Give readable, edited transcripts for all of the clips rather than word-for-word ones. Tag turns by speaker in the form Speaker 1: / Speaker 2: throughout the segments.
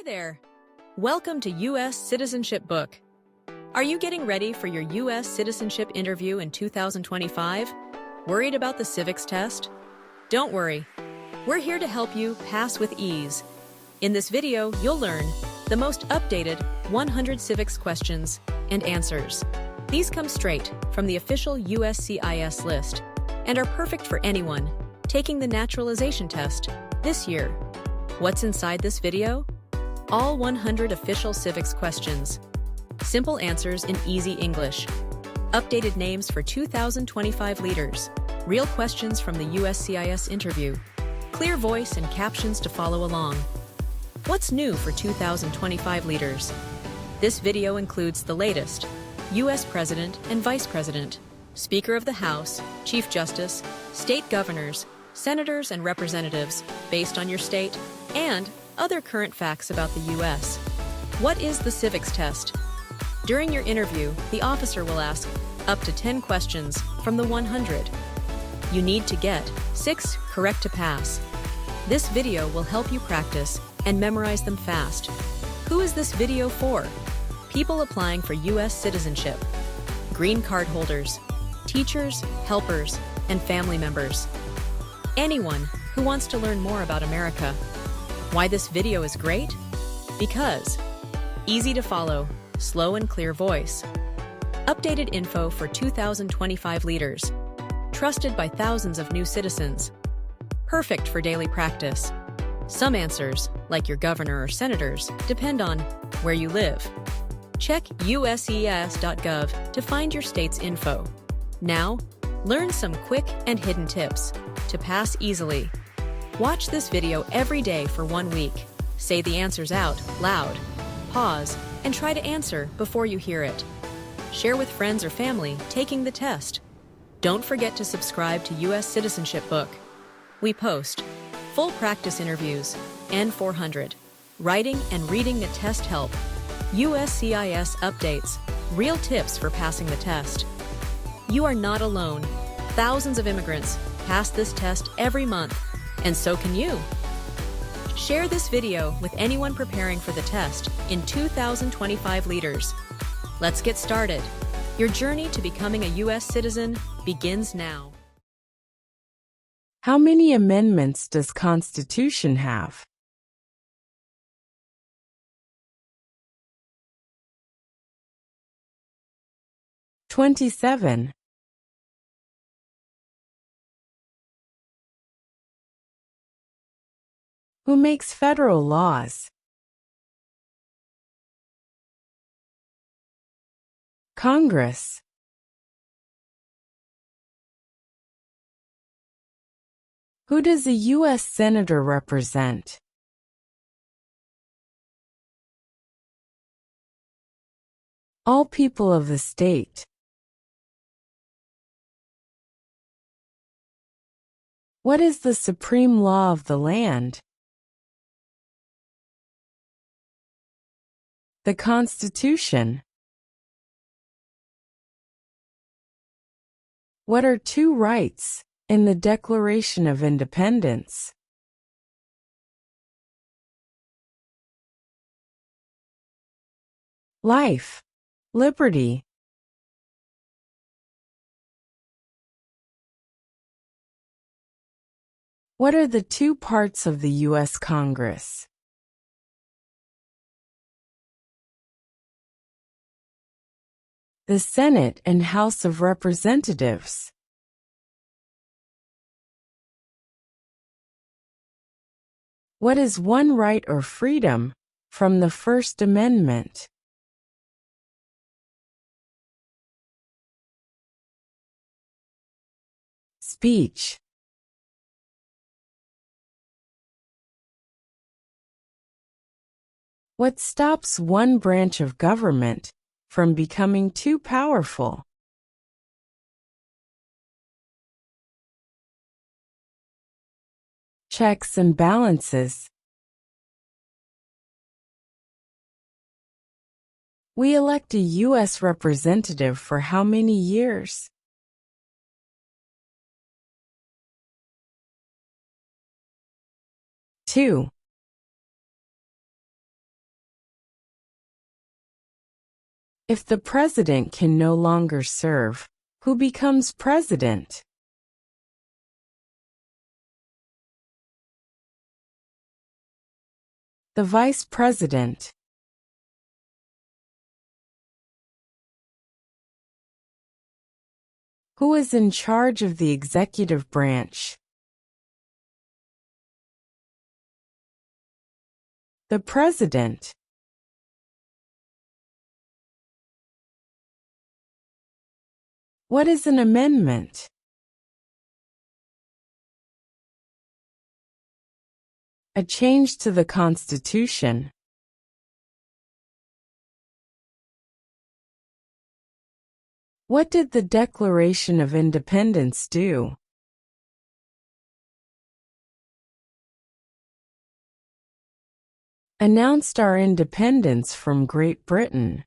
Speaker 1: there! Welcome to U.S. Citizenship Book. Are you getting ready for your U.S. citizenship interview in 2025? Worried about the Civics test? Don't worry. We're here to help you pass with ease. In this video, you'll learn the most updated 100 civics questions and answers. These come straight from the official USCIS list and are perfect for anyone taking the Naturalization test this year. What's inside this video? All 100 official civics questions. Simple answers in easy English. Updated names for 2025 leaders. Real questions from the USCIS interview. Clear voice and captions to follow along. What's new for 2025 leaders? This video includes the latest: U.S. President and Vice President, Speaker of the House, Chief Justice, state governors, senators and representatives based on your state, and other current facts about the U.S. What is the civics test? During your interview, the officer will ask up to 10 questions from the 100. You need to get 6 correct to pass. This video will help you practice and memorize them fast. Who is this video for? People applying for U.S. citizenship, green card holders, teachers, helpers, and family members. Anyone who wants to learn more about America. Why this video is great? Because easy to follow, slow and clear voice. Updated info for 2025 leaders. Trusted by thousands of new citizens. Perfect for daily practice. Some answers, like your governor or senators, depend on where you live. Check uscis.gov to find your state's info. Now, learn some quick and hidden tips to pass easily. Watch this video every day for 1 week. Say the answers out loud. Pause and try to answer before you hear it. Share with friends or family taking the test. Don't forget to subscribe to U.S. Citizenship Book. We post full practice interviews, N400, writing and reading the test help, USCIS updates, real tips for passing the test. You are not alone. Thousands of immigrants pass this test every month, and so can you. Share this video with anyone preparing for the test in 2025 leaders. Let's get started. Your journey to becoming a U.S. citizen begins now.
Speaker 2: How many amendments does Constitution have? "27. Who makes federal laws? Congress. Who does a U.S. Senator represent? All people of the state. What is the supreme law of the land? The Constitution. What are 2 rights in the Declaration of Independence? Life, liberty. What are the 2 parts of the U.S. Congress? The Senate and House of Representatives. What is one right or freedom from the First Amendment? Speech. What stops one branch of government from becoming too powerful? Checks and balances. We elect a U.S. representative for how many years? 2. If the president can no longer serve, who becomes president? The vice president. Who is in charge of the executive branch? The president. What is an amendment? A change to the Constitution. What did the Declaration of Independence do? Announced our independence from Great Britain.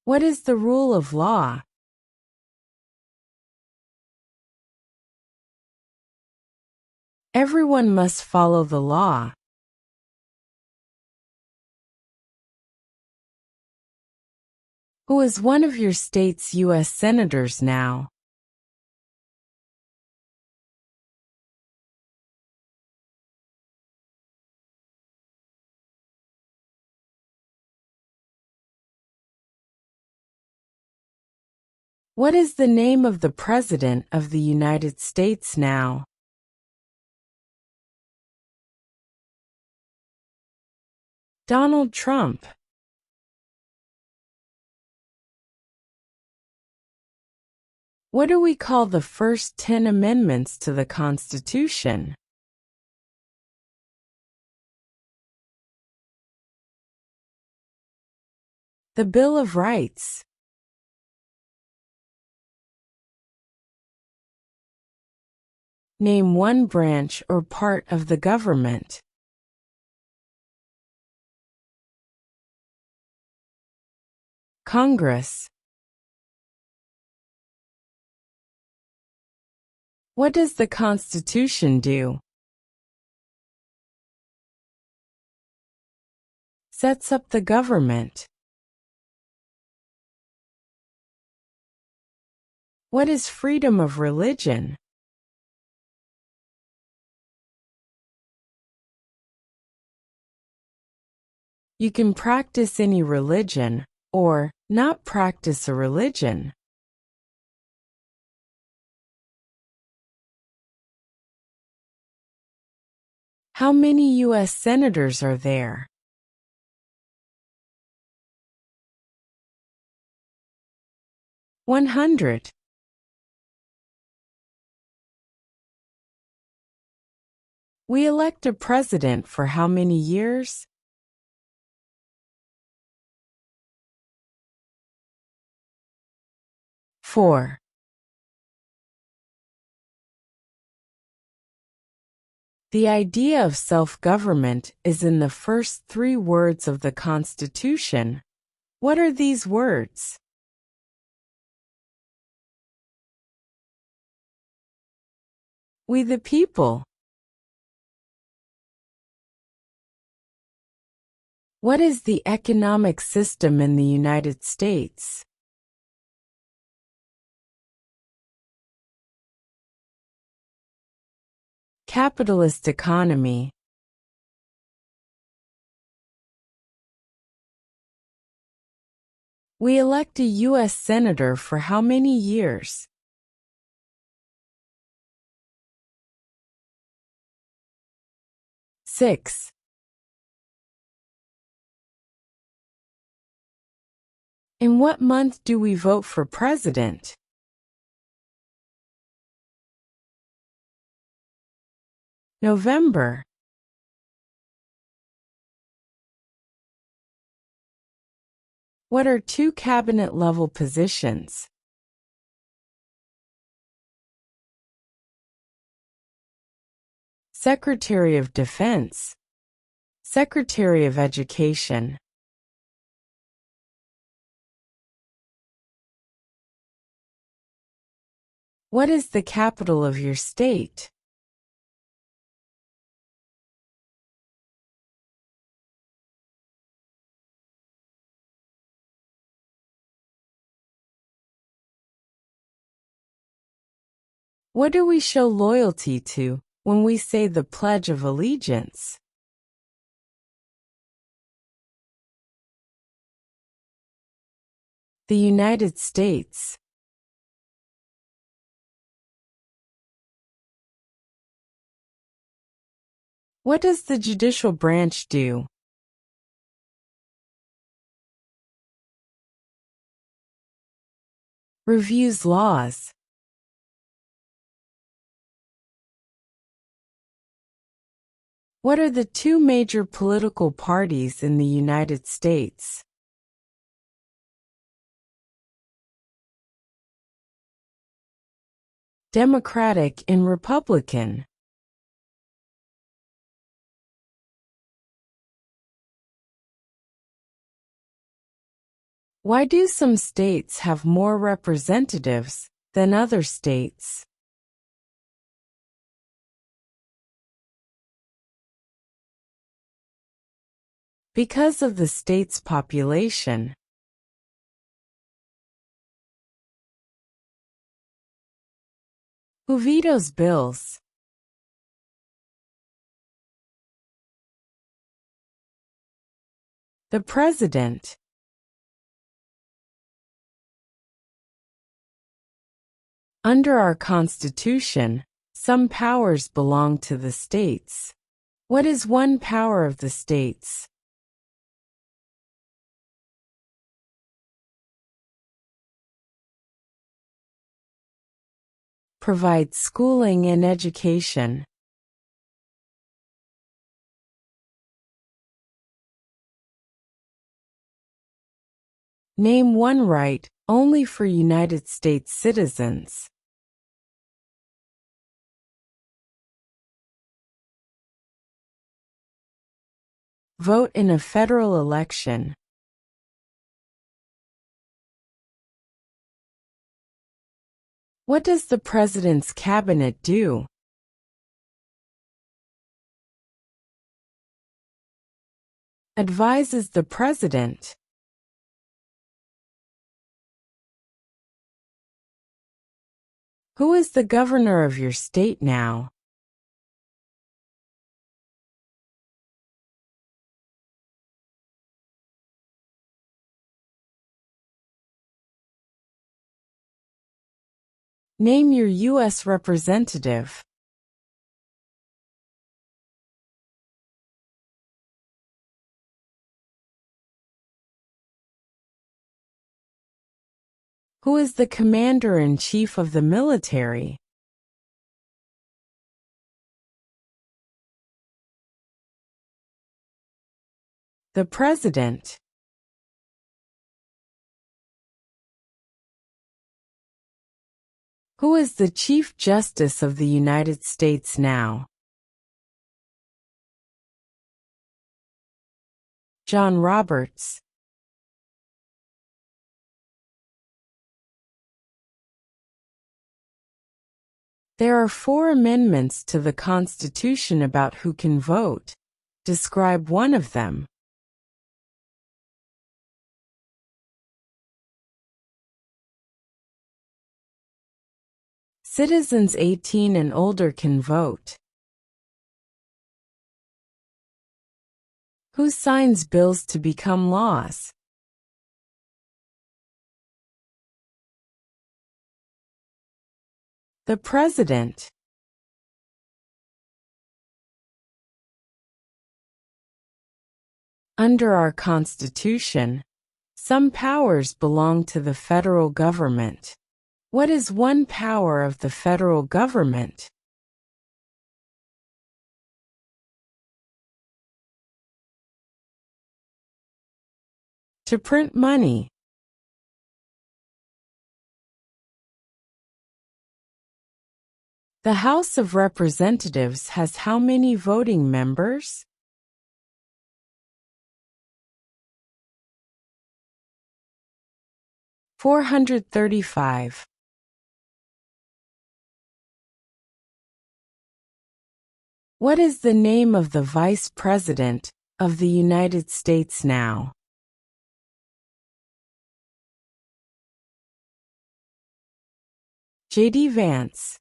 Speaker 2: What is the rule of law? Everyone must follow the law. Who is one of your state's U.S. senators now? What is the name of the President of the United States now? Donald Trump. What do we call the first 10 amendments to the Constitution? The Bill of Rights. Name one branch or part of the government. Congress. What does the Constitution do? Sets up the government. What is freedom of religion? You can practice any religion, or not practice a religion. How many U.S. senators are there? 100. We elect a president for how many years? 4. The idea of self-government is in the first 3 words of the Constitution. What are these words? We the people. What is the economic system in the United States? Capitalist economy. We elect a U.S. senator for how many years? 6. In what month do we vote for president? November. What are 2 cabinet-level positions? Secretary of Defense. Secretary of Education. What is the capital of your state? What do we show loyalty to when we say the Pledge of Allegiance? The United States. What does the judicial branch do? Reviews laws. What are the two major political parties in the United States? Democratic and Republican. Why do some states have more representatives than other states? Because of the state's population. Who vetoes bills? The President. Under our Constitution, some powers belong to the states. What is one power of the states? Provide schooling and education. Name one right only for United States citizens. Vote in a federal election. What does the President's cabinet do? Advises the President. Who is the governor of your state now? Name your U.S. representative. Who is the commander-in-chief of the military? The President. Who is the Chief Justice of the United States now? John Roberts. There are 4 amendments to the Constitution about who can vote. Describe one of them. Citizens 18 and older can vote. Who signs bills to become laws? The President. Under our Constitution, some powers belong to the federal government. What is one power of the federal government? To print money. The House of Representatives has how many voting members? $435. What is the name of the Vice President of the United States now? J.D. Vance.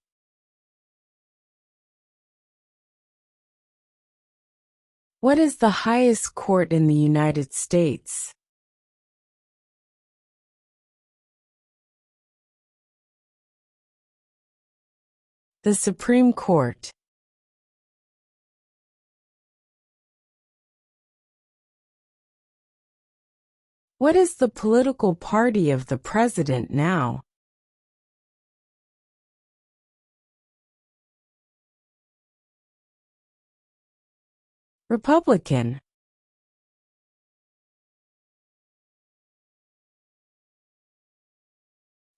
Speaker 2: What is the highest court in the United States? The Supreme Court. What is the political party of the president now? Republican.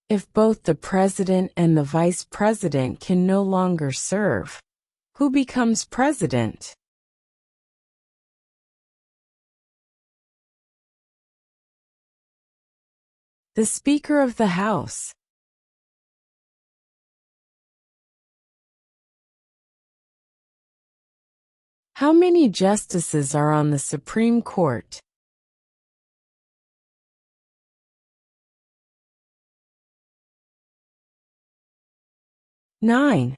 Speaker 2: If both the president and the vice president can no longer serve, who becomes president? The Speaker of the House. How many justices are on the Supreme Court? 9.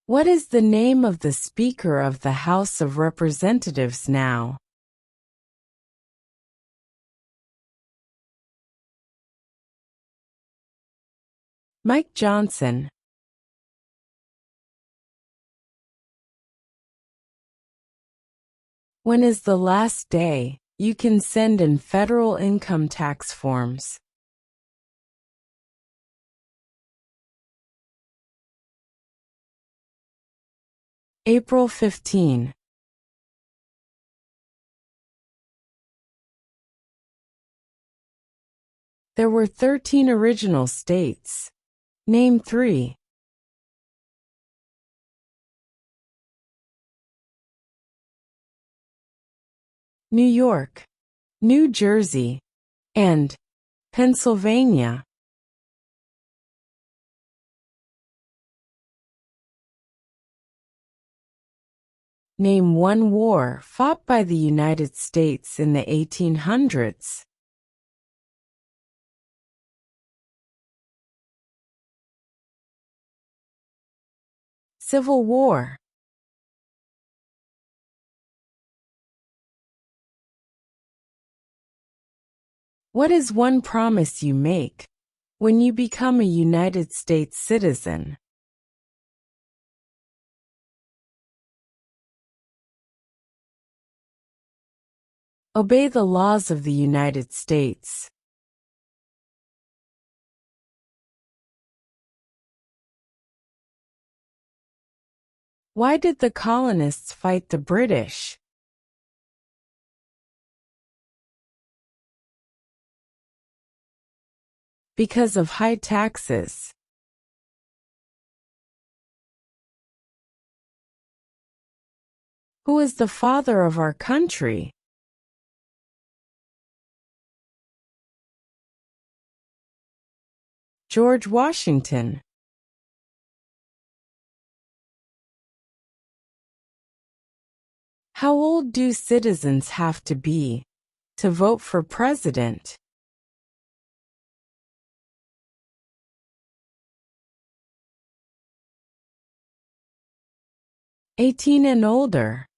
Speaker 2: What is the name of the Speaker of the House of Representatives now? Mike Johnson. When is the last day you can send in federal income tax forms? April 15. There were 13 original states. Name 3. New York, New Jersey, and Pennsylvania. Name one war fought by the United States in the 1800s. Civil War. What is one promise you make when you become a United States citizen? Obey the laws of the United States. Why did the colonists fight the British? Because of high taxes. Who is the father of our country? George Washington. How old do citizens have to be to vote for president? 18 and older.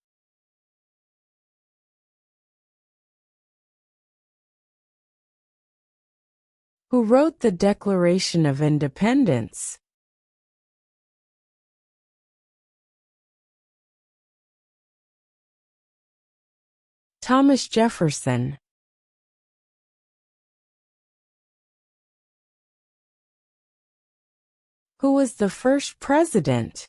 Speaker 2: Who wrote the Declaration of Independence? Thomas Jefferson. Who was the first president?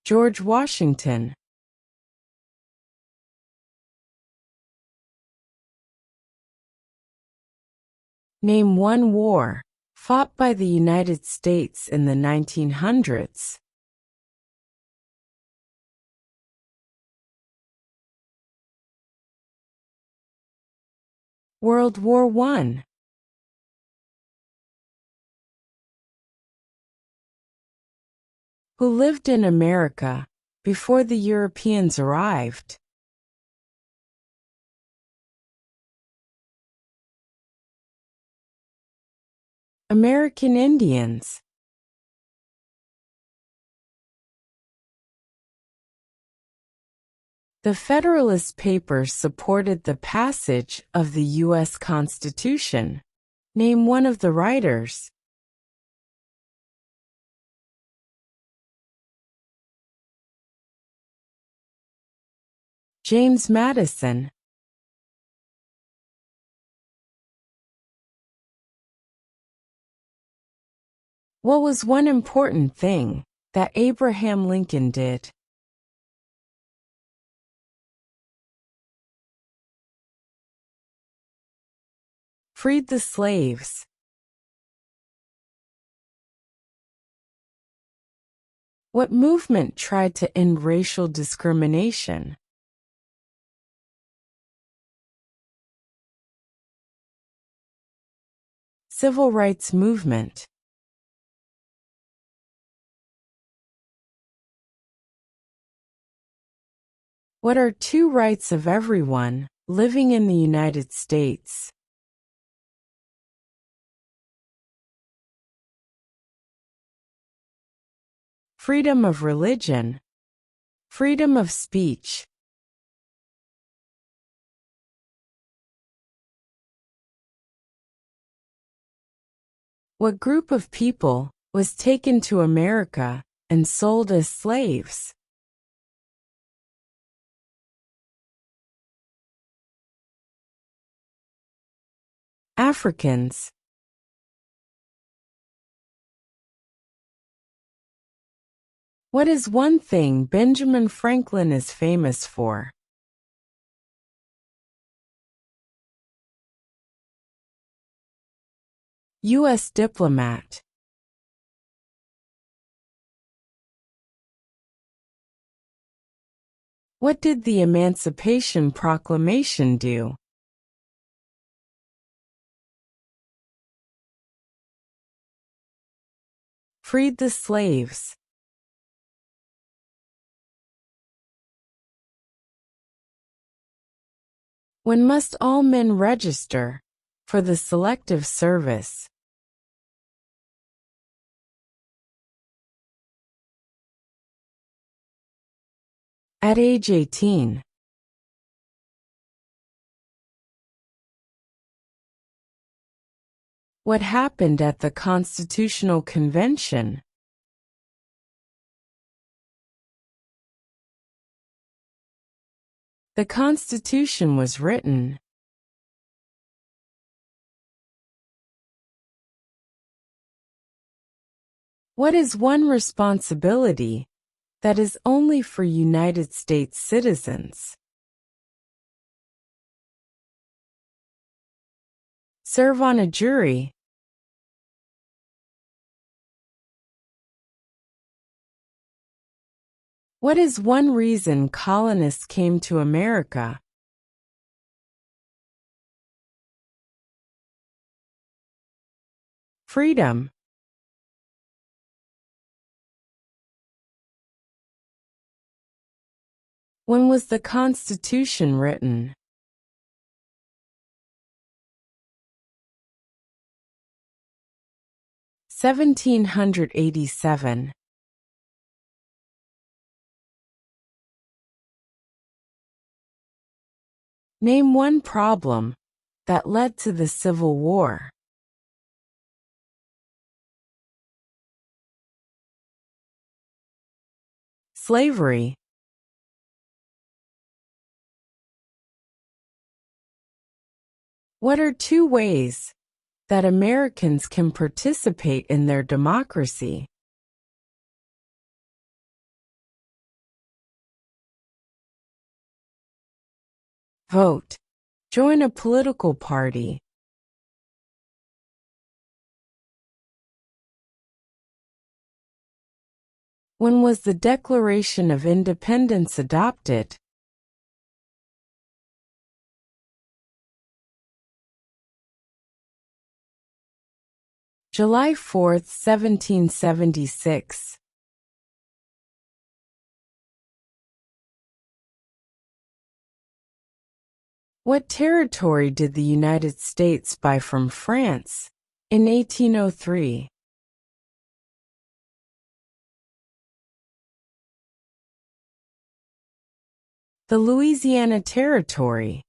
Speaker 2: George Washington. Name one war fought by the United States in the 1900s. World War I. Who lived in America before the Europeans arrived? American Indians. The Federalist Papers supported the passage of the U.S. Constitution. Name one of the writers. James Madison. What was one important thing that Abraham Lincoln did? Freed the slaves. What movement tried to end racial discrimination? Civil rights movement. What are two rights of everyone living in the United States? Freedom of religion. Freedom of speech. What group of people was taken to America and sold as slaves? Africans. What is one thing Benjamin Franklin is famous for? U.S. diplomat. What did the Emancipation Proclamation do? Freed the slaves. When must all men register for the Selective Service? At age 18. What happened at the Constitutional Convention? The Constitution was written. What is one responsibility that is only for United States citizens? Serve on a jury. What is one reason colonists came to America? Freedom. When was the Constitution written? (1787). Name one problem that led to the Civil War. Slavery. What are two ways that Americans can participate in their democracy? Vote. Join a political party. When was the Declaration of Independence adopted? July 4, 1776. What territory did the United States buy from France In 1803. The Louisiana Territory.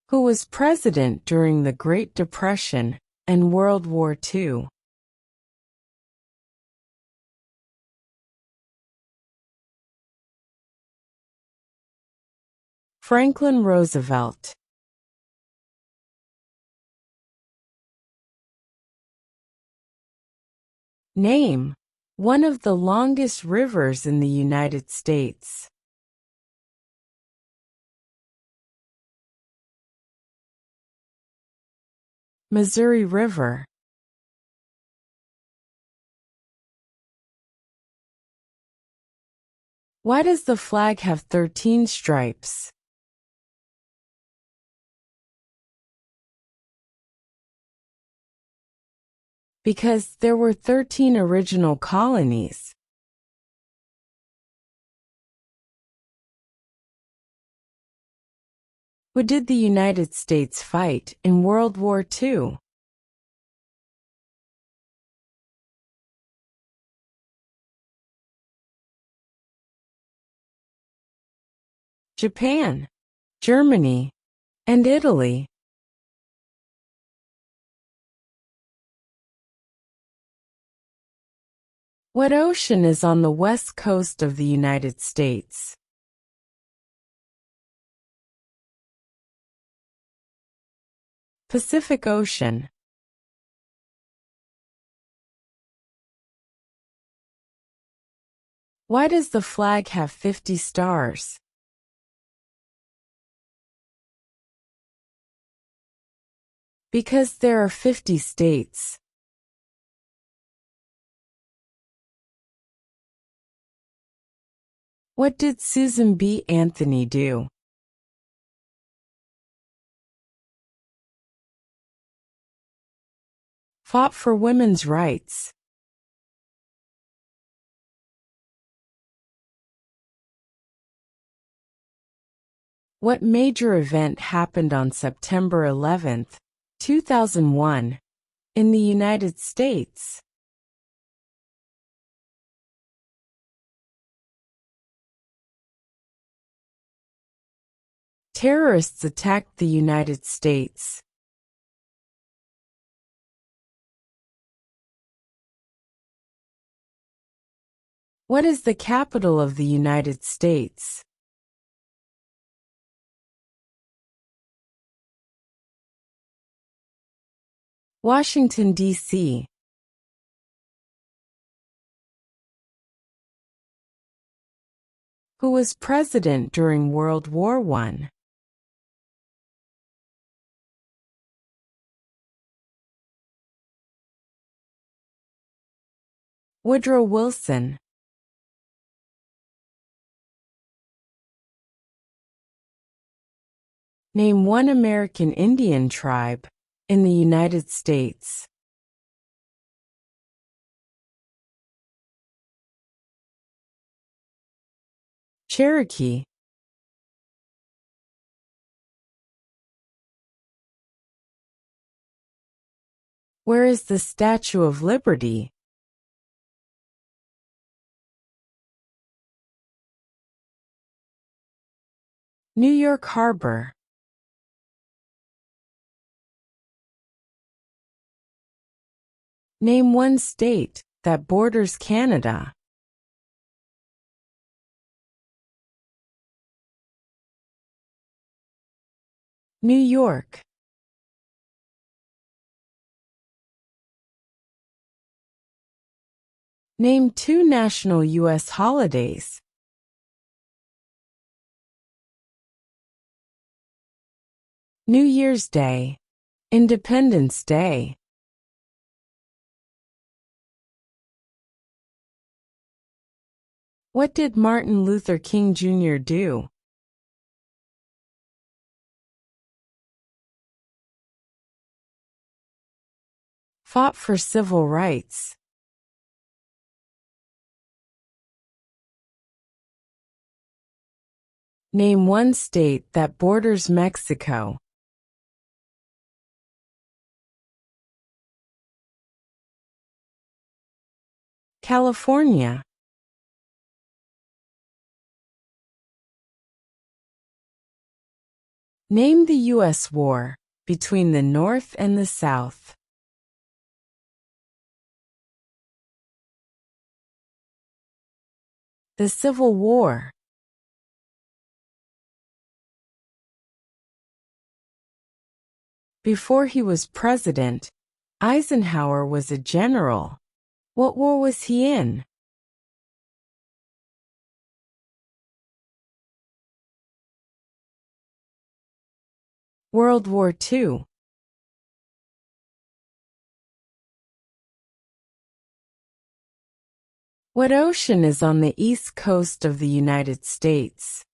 Speaker 2: Who was president during the Great Depression and World War II? Franklin Roosevelt. Name one of the longest rivers in the United States. Missouri River. Why does the flag have 13 stripes? Because there were 13 original colonies. Who did the United States fight in World War II? Japan, Germany, and Italy. What ocean is on the west coast of the United States? Pacific Ocean. Why does the flag have 50 stars? Because there are 50 states. What did Susan B. Anthony do? Fought for women's rights. What major event happened on September 11, 2001, in the United States? Terrorists attacked the United States. What is the capital of the United States? Washington, D.C. Who was president during World War I? Woodrow Wilson. Name one American Indian tribe in the United States. Cherokee. Where is the Statue of Liberty? New York Harbor. Name one state that borders Canada. New York. Name two national U.S. holidays. New Year's Day, Independence Day. What did Martin Luther King Jr. do? Fought for civil rights. Name one state that borders Mexico. California. Name the U.S. war between the North and the South. The Civil War. Before he was president, Eisenhower was a general. What war was he in? World War II. What ocean is on the east coast of the United States?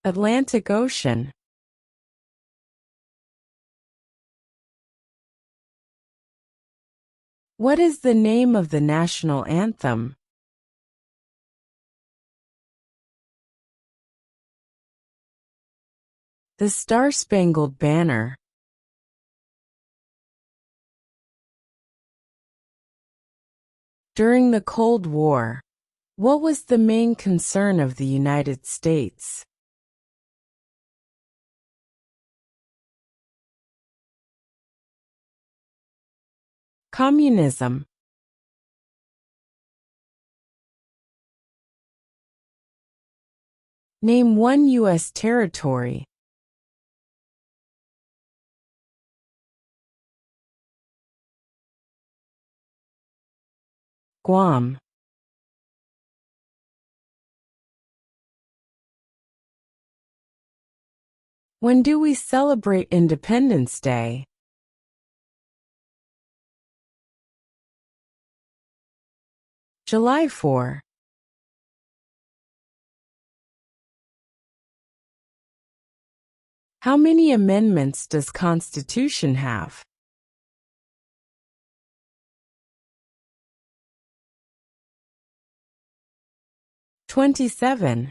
Speaker 2: Atlantic Ocean. What is the name of the national anthem? The Star-Spangled Banner. During the Cold War, what was the main concern of the United States? Communism. Name one U.S. territory. Guam. When do we celebrate Independence Day? July 4. How many amendments does Constitution have? 27.